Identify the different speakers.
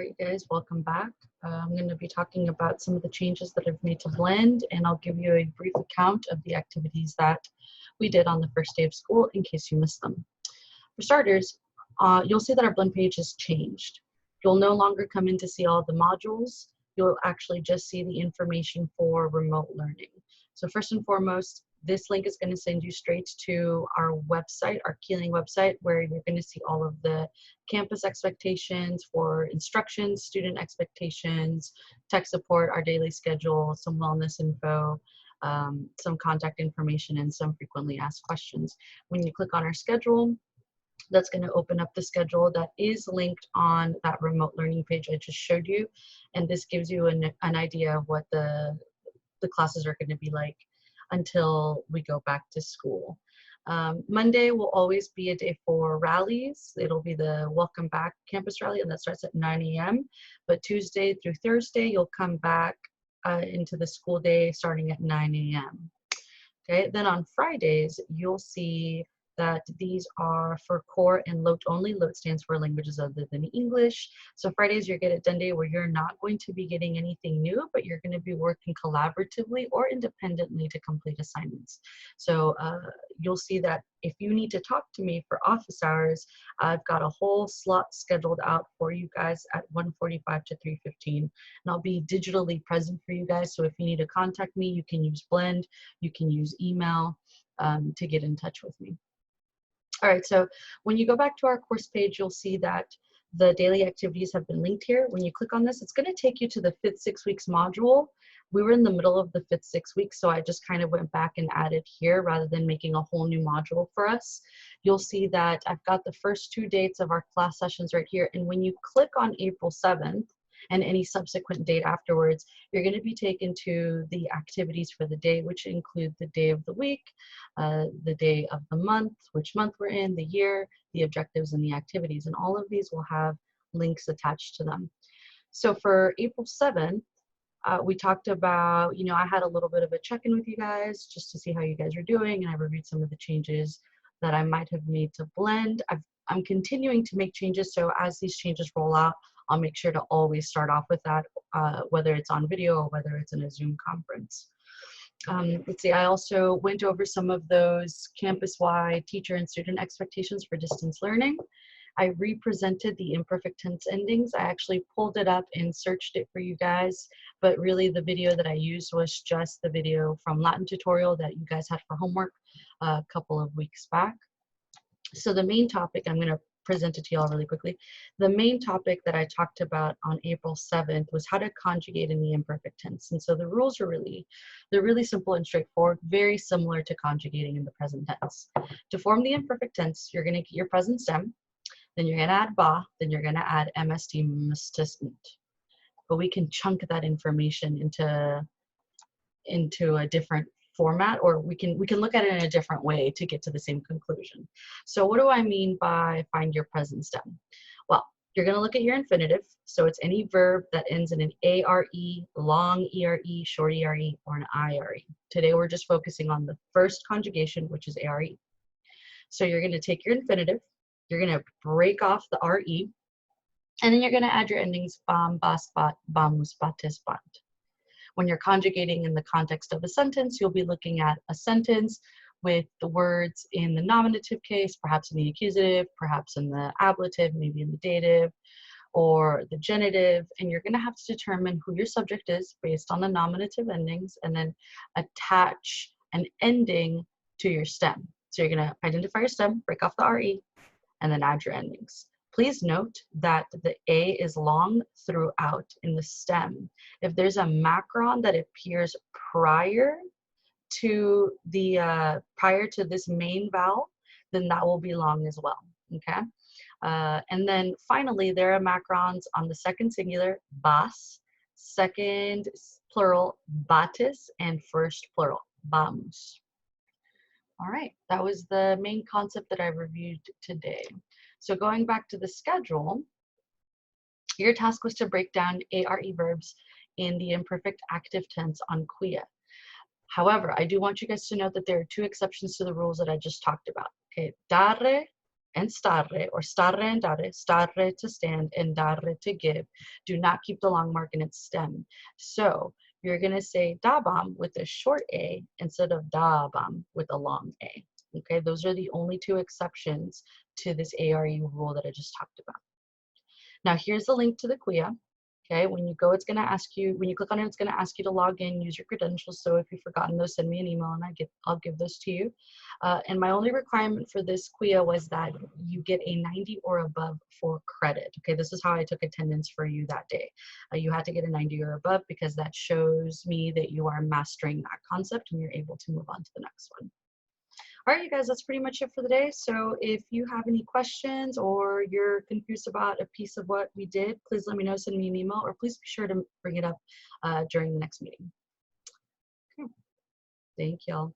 Speaker 1: Alright guys, welcome back. I'm going to be talking about some of the changes that I've made to Blend, and I'll give you a brief account of the activities that we did on the first day of school in case you missed them. For starters, you'll see that our Blend page has changed. You'll no longer come in to see all the modules. You'll actually just see the information for remote learning. So first and foremost, this link is going to send you straight to our website, our Keeling website, where you're going to see all of the campus expectations for instruction, student expectations, tech support, our daily schedule, some wellness info, some contact information, and some frequently asked questions. When you click on our schedule, that's going to open up the schedule that is linked on that remote learning page I just showed you. And this gives you an idea of what the classes are going to be like until we go back to school. Monday will always be a day for rallies. It'll be the Welcome Back campus rally, and that starts at 9 a.m. But Tuesday through Thursday, you'll come back into the school day starting at 9 a.m. Okay, then on Fridays, you'll see that these are for core and LOT only. LOT stands for languages other than English. So Fridays, you're Get It Done day, where you're not going to be getting anything new, but you're going to be working collaboratively or independently to complete assignments. So you'll see that if you need to talk to me for office hours, I've got a whole slot scheduled out for you guys at 1:45 to 3:15, and I'll be digitally present for you guys. So if you need to contact me, you can use Blend, you can use email to get in touch with me. All right, so when you go back to our course page, you'll see that the daily activities have been linked here. When you click on this, it's going to take you to the 5th 6 weeks module. We were in the middle of the 5th 6 weeks, so I just kind of went back and added here rather than making a whole new module for us. You'll see that I've got the first 2 dates of our class sessions right here, and when you click on April 7th, and any subsequent date afterwards, you're going to be taken to the activities for the day, which include the day of the week, the day of the month, which month we're in, the year, the objectives, and the activities. And all of these will have links attached to them. So for April 7th, we talked about, I had a little bit of a check-in with you guys just to see how you guys are doing, and I reviewed some of the changes that I might have made to Blend. I'm continuing to make changes, so as these changes roll out, I'll make sure to always start off with that, whether it's on video or whether it's in a Zoom conference. Let's see, I also went over some of those campus-wide teacher and student expectations for distance learning. I represented the imperfect tense endings. I actually pulled it up and searched it for you guys, but really the video that I used was just the video from Latin tutorial that you guys had for homework a couple of weeks back. So the main topic, I'm going to present it to y'all really quickly. The main topic that I talked about on April 7th was how to conjugate in the imperfect tense. And so the rules are they're really simple and straightforward, very similar to conjugating in the present tense. To form the imperfect tense, you're going to get your present stem, then you're going to add ba, then you're going to add MST, mistisment. But we can chunk that information into a different format, or we can look at it in a different way to get to the same conclusion. So what do I mean by find your present stem? Well, you're going to look at your infinitive, so it's any verb that ends in an ARE, long ERE, short ERE, or an IRE. Today we're just focusing on the first conjugation, which is ARE. So you're going to take your infinitive, you're going to break off the RE, and then you're going to add your endings bam, bas, bat, bamus, batis, bant. When you're conjugating in the context of a sentence, you'll be looking at a sentence with the words in the nominative case, perhaps in the accusative, perhaps in the ablative, maybe in the dative, or the genitive, and you're going to have to determine who your subject is based on the nominative endings, and then attach an ending to your stem. So you're going to identify your stem, break off the RE, and then add your endings. Please note that the A is long throughout in the stem. If there's a macron that appears prior to this main vowel, then that will be long as well, okay? And then finally, there are macrons on the second singular, bas, second plural, batis, and first plural, bamus. All right, that was the main concept that I reviewed today. So going back to the schedule, your task was to break down ARE verbs in the imperfect active tense on Quia. However, I do want you guys to know that there are 2 exceptions to the rules that I just talked about. Okay, dare and starre, or starre and dare, starre to stand and dare to give, do not keep the long mark in its stem. So you're going to say dabam with a short A instead of dabam with a long A. Okay, those are the only two exceptions to this ARU rule that I just talked about. Now here's the link to the Kuya. Okay, when you go, it's going to ask you, when you click on it, it's going to ask you to log in, use your credentials. So if you've forgotten those, send me an email and I'll give those to you. And my only requirement for this Kuya was that you get a 90 or above for credit. Okay, this is how I took attendance for you that day. You had to get a 90 or above because that shows me that you are mastering that concept and you're able to move on to the next one. All right, you guys, that's pretty much it for the day. So if you have any questions or you're confused about a piece of what we did, please let me know, send me an email, or please be sure to bring it up during the next meeting. Okay. Thank y'all.